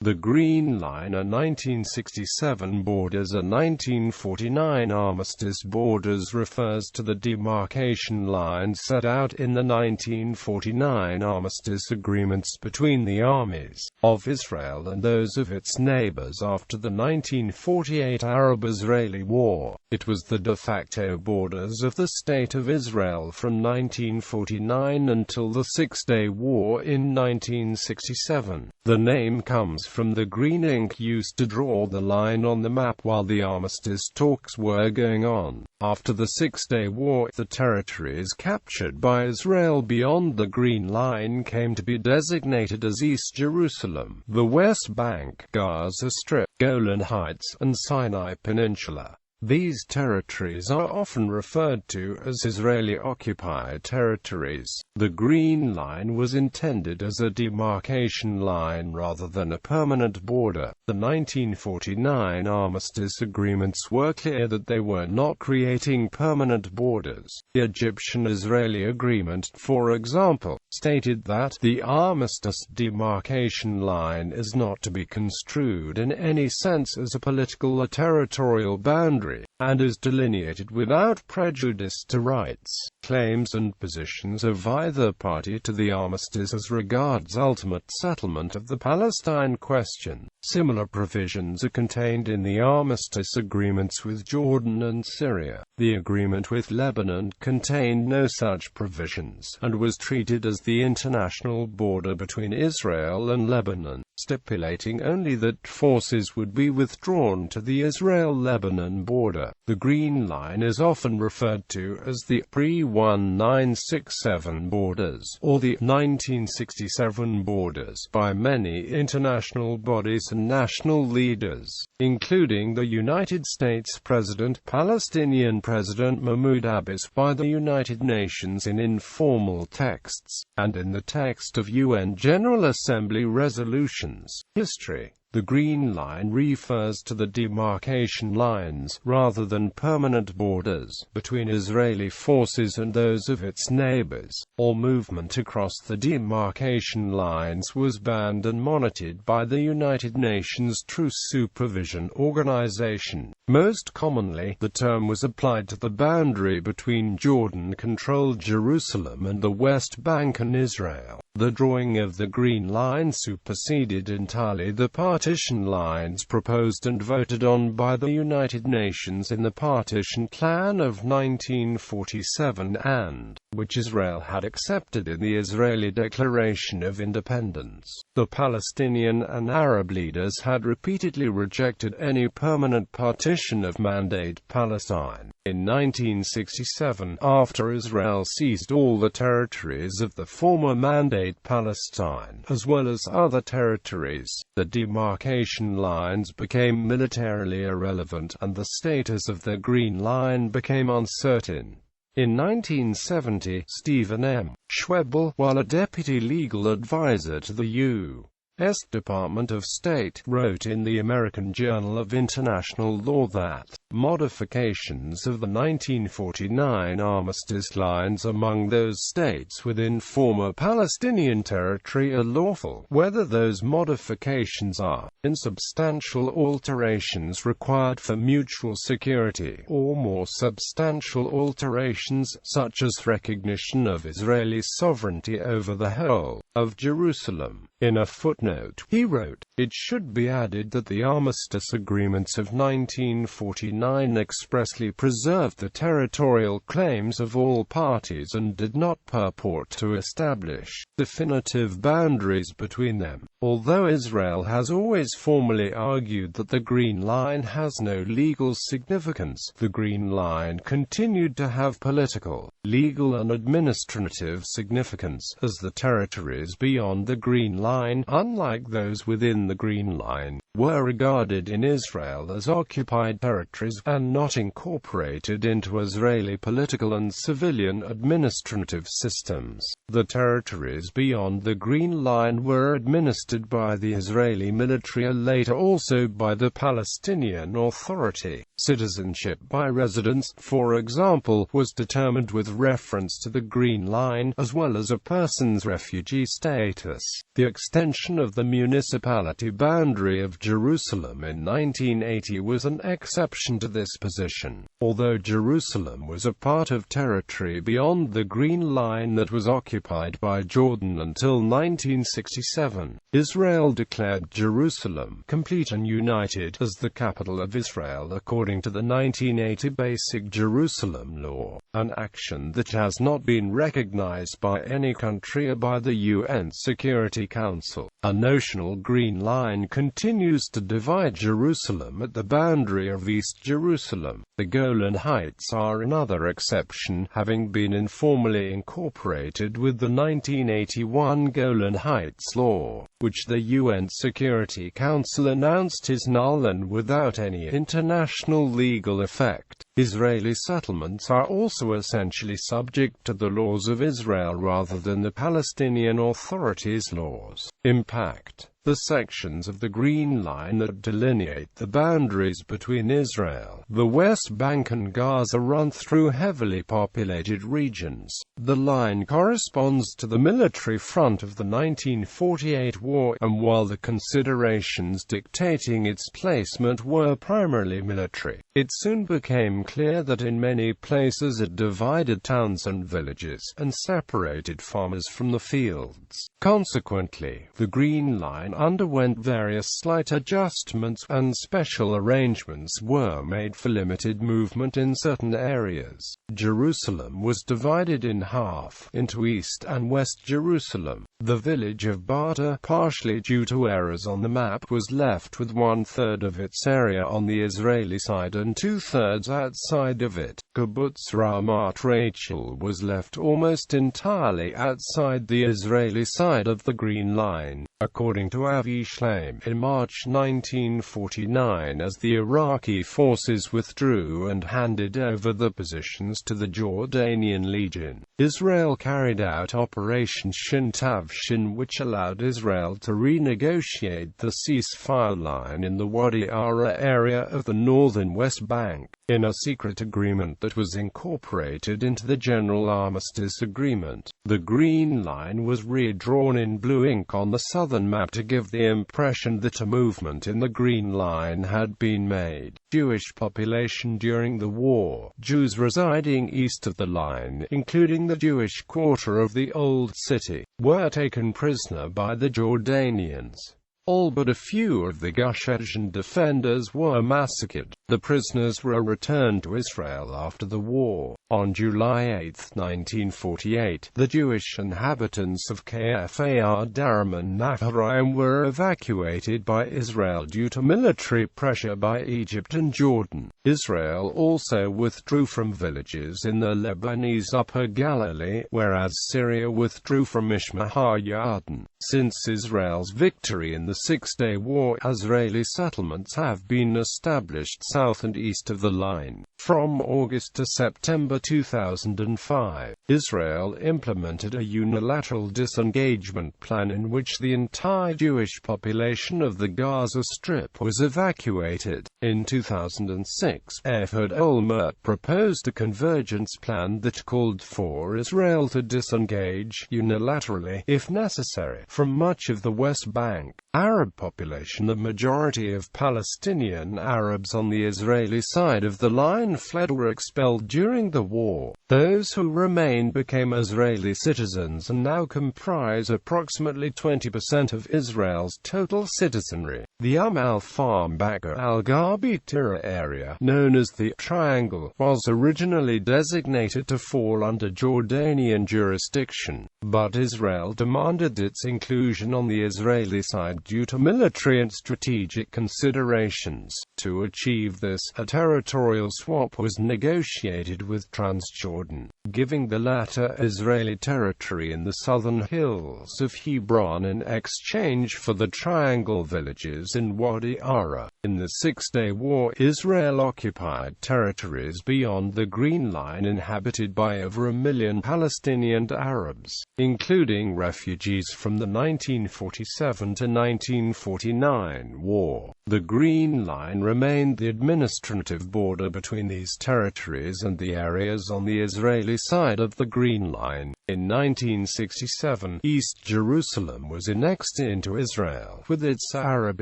The Green Line, a 1967 borders, a 1949 armistice borders, refers to the demarcation lines set out in the 1949 Armistice Agreements between the armies of Israel and those of its neighbors after the 1948 Arab-Israeli War. It was the de facto borders of the State of Israel from 1949 until the Six-Day War in 1967. The name comes from the green ink used to draw the line on the map while the armistice talks were going on. After the Six-Day War, the territories captured by Israel beyond the Green Line came to be designated as East Jerusalem, the West Bank, Gaza Strip, Golan Heights, and Sinai Peninsula. These territories are often referred to as Israeli-occupied territories. The Green Line was intended as a demarcation line rather than a permanent border. The 1949 Armistice Agreements were clear that they were not creating permanent borders. The Egyptian-Israeli Agreement, for example, stated that the Armistice demarcation line is not to be construed in any sense as a political or territorial boundary, and is delineated without prejudice to rights, claims and positions of either party to the armistice as regards ultimate settlement of the Palestine question. Similar provisions are contained in the Armistice Agreements with Jordan and Syria. The agreement with Lebanon contained no such provisions, and was treated as the international border between Israel and Lebanon, stipulating only that forces would be withdrawn to the Israel-Lebanon border. The Green Line is often referred to as the pre-1967 borders, or the 1967 borders, by many international bodies and national leaders, including the United States President, Palestinian President Mahmoud Abbas, by the United Nations in informal texts, and in the text of UN General Assembly resolutions. History. The Green Line refers to the demarcation lines, rather than permanent borders, between Israeli forces and those of its neighbors. All movement across the demarcation lines was banned and monitored by the United Nations Truce Supervision Organization. Most commonly, the term was applied to the boundary between Jordan-controlled Jerusalem and the West Bank and Israel. The drawing of the Green Line superseded entirely the partition lines proposed and voted on by the United Nations in the Partition Plan of 1947 and which Israel had accepted in the Israeli Declaration of Independence. The Palestinian and Arab leaders had repeatedly rejected any permanent partition of Mandate Palestine. In 1967, after Israel seized all the territories of the former Mandate Palestine, as well as other territories, the demarcation lines became militarily irrelevant, and the status of the Green Line became uncertain. In 1970, Stephen M. Schwebel, while a deputy legal advisor to the U.S. Department of State, wrote in the American Journal of International Law that modifications of the 1949 armistice lines among those states within former Palestinian territory are lawful, whether those modifications are insubstantial alterations required for mutual security, or more substantial alterations, such as recognition of Israeli sovereignty over the whole of Jerusalem. In a footnote, he wrote, "It should be added that the Armistice Agreements of 1949 expressly preserved the territorial claims of all parties and did not purport to establish definitive boundaries between them. Although Israel has always formally argued that the Green Line has no legal significance, the Green Line continued to have political, legal and administrative significance, as the territories beyond the Green Line, unlike those within the Green Line, were regarded in Israel as occupied territories, and not incorporated into Israeli political and civilian administrative systems. The territories beyond the Green Line were administered by the Israeli military and later also by the Palestinian Authority. Citizenship by residents, for example, was determined with reference to the Green Line, as well as a person's refugee status. The extension of the municipality boundary of Jerusalem in 1980 was an exception to this position. Although Jerusalem was a part of territory beyond the Green Line that was occupied by Jordan until 1967, Israel declared Jerusalem, complete and united, as the capital of Israel according to the 1980 Basic Jerusalem Law, an action that has not been recognized by any country or by the UN Security Council. A notional Green Line continues to divide Jerusalem at the boundary of East Jerusalem. The Golan Heights are another exception, having been informally incorporated with the 1981 Golan Heights Law, which the UN Security Council announced is null and without any international legal effect. Israeli settlements are also essentially subject to the laws of Israel rather than the Palestinian Authority's laws. Impact: the sections of the Green Line that delineate the boundaries between Israel, the West Bank and Gaza run through heavily populated regions. The line corresponds to the military front of the 1948 war, and while the considerations dictating its placement were primarily military, it soon became clear that in many places it divided towns and villages, and separated farmers from the fields. Consequently, the Green Line underwent various slight adjustments, and special arrangements were made for limited movement in certain areas. Jerusalem was divided in half, into East and West Jerusalem. The village of Bata, partially due to errors on the map, was left with 1/3 of its area on the Israeli side and 2/3 outside of it. Kibbutz Ramat Rachel was left almost entirely outside the Israeli side of the Green Line, according to Avi Shlaim, in March 1949, as the Iraqi forces withdrew and handed over the positions to the Jordanian Legion. Israel carried out Operation Shin Tav-Shin, which allowed Israel to renegotiate the ceasefire line in the Wadi Ara area of the northern West Bank, in a secret agreement that was incorporated into the General Armistice Agreement. The Green Line was redrawn in blue ink on the southern map to give the impression that a movement in the Green Line had been made. Jewish population during the war. Jews residing east of the line, including the Jewish quarter of the Old City, were taken prisoner by the Jordanians. All but a few of the Gush Etzon defenders were massacred. The prisoners were returned to Israel after the war. On July 8, 1948, the Jewish inhabitants of Kfar Daram and Naharaim were evacuated by Israel due to military pressure by Egypt and Jordan. Israel also withdrew from villages in the Lebanese Upper Galilee, whereas Syria withdrew from Ishma HaYarden. Since Israel's victory in the Six-Day War, Israeli settlements have been established south and east of the line. From August to September 2005, Israel implemented a unilateral disengagement plan in which the entire Jewish population of the Gaza Strip was evacuated. In 2006, Ehud Olmert proposed a convergence plan that called for Israel to disengage unilaterally, if necessary, from much of the West Bank. Arab population. The majority of Palestinian Arabs on the Israeli side of the line fled or were expelled during the war. Those who remained became Israeli citizens and now comprise approximately 20% of Israel's total citizenry. The al-Farm-Bakr al-Gharbi-Tira area, known as the Triangle, was originally designated to fall under Jordanian jurisdiction, but Israel demanded its inclusion on the Israeli side due to military and strategic considerations. To achieve this, a territorial swap was negotiated with Transjordan, giving the latter Israeli territory in the southern hills of Hebron in exchange for the Triangle villages Arabs in Wadi Ara. In the Six-Day War, Israel occupied territories beyond the Green Line inhabited by over 1 million Palestinian Arabs, including refugees from the 1947 to 1949 war. The Green Line remained the administrative border between these territories and the areas on the Israeli side of the Green Line. In 1967, East Jerusalem was annexed into Israel, with its Arab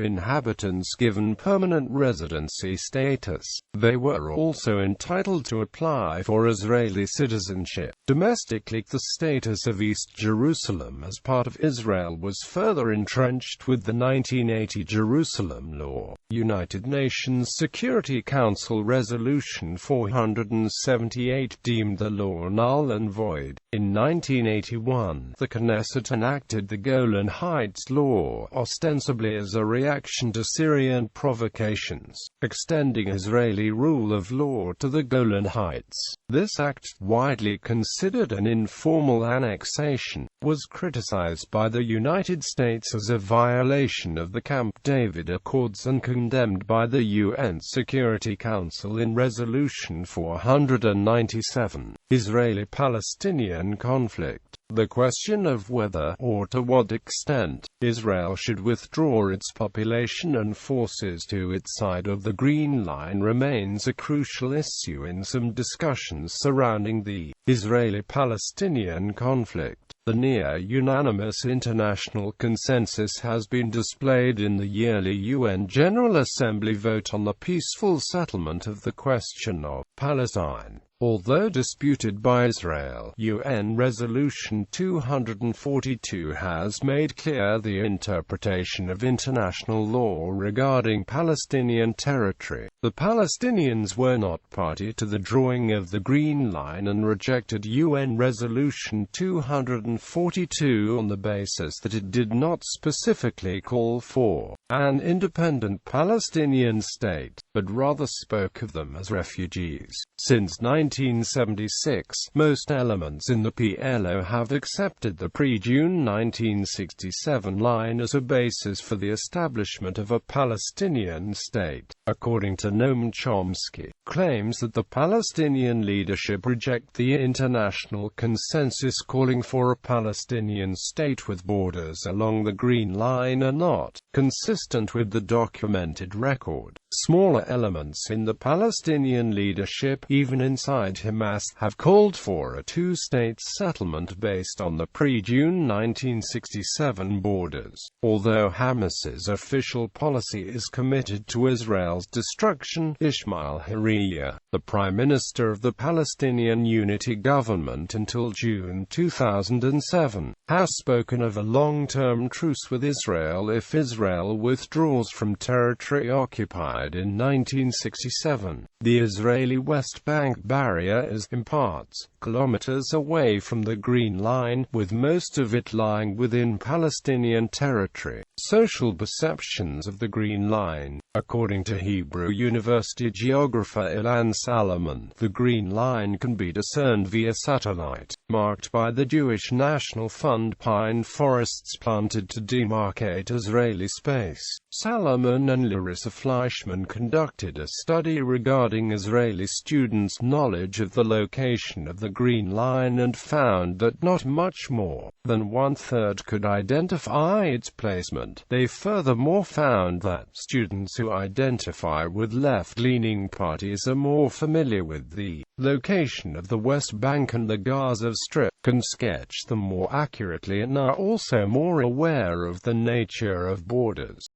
inhabitants given permanent residency status. They were also entitled to apply for Israeli citizenship. Domestically, the status of East Jerusalem as part of Israel was further entrenched with the 1980 Jerusalem Law. United Nations Security Council Resolution 478 deemed the law null and void. In 1981, the Knesset enacted the Golan Heights Law, ostensibly as a reaction to Syrian provocations, extending Israeli rule of law to the Golan Heights. This act, widely considered an informal annexation, was criticized by the United States as a violation of the Camp David Accords and condemned by the UN Security Council in Resolution 497. Israeli-Palestinian conflict. The question of whether, or to what extent, Israel should withdraw its population and forces to its side of the Green Line remains a crucial issue in some discussions surrounding the Israeli-Palestinian conflict. The near-unanimous international consensus has been displayed in the yearly UN General Assembly vote on the peaceful settlement of the question of Palestine. Although disputed by Israel, UN Resolution 242 has made clear the interpretation of international law regarding Palestinian territory. The Palestinians were not party to the drawing of the Green Line and rejected UN Resolution 242 on the basis that it did not specifically call for an independent Palestinian state, but rather spoke of them as refugees. Since 1976, most elements in the PLO have accepted the pre-June 1967 line as a basis for the establishment of a Palestinian state. According to Noam Chomsky, claims that the Palestinian leadership reject the international consensus calling for a Palestinian state with borders along the Green Line are not consistent with the documented record. Smaller elements in the Palestinian leadership, even inside Hamas, have called for a two-state settlement based on the pre-June 1967 borders. Although Hamas's official policy is committed to Israel's destruction, Ismail Haniyeh, the Prime Minister of the Palestinian Unity Government until June 2007, has spoken of a long-term truce with Israel if Israel withdraws from territory occupied in 1967. The Israeli West Bank barrier is, in parts, kilometers away from the Green Line, with most of it lying within Palestinian territory. Social perceptions of the Green Line. According to Hebrew University geographer Ilan Salomon, the Green Line can be discerned via satellite, marked by the Jewish National Fund pine forests planted to demarcate Israeli space. Salomon and Larissa Fleischman conducted a study regarding Israeli students' knowledge of the location of the Green Line and found that not much more than one-third could identify its placement. They furthermore found that students who identify with left-leaning parties are more familiar with the location of the West Bank and the Gaza Strip, can sketch them more accurately, and are also more aware of the nature of borders.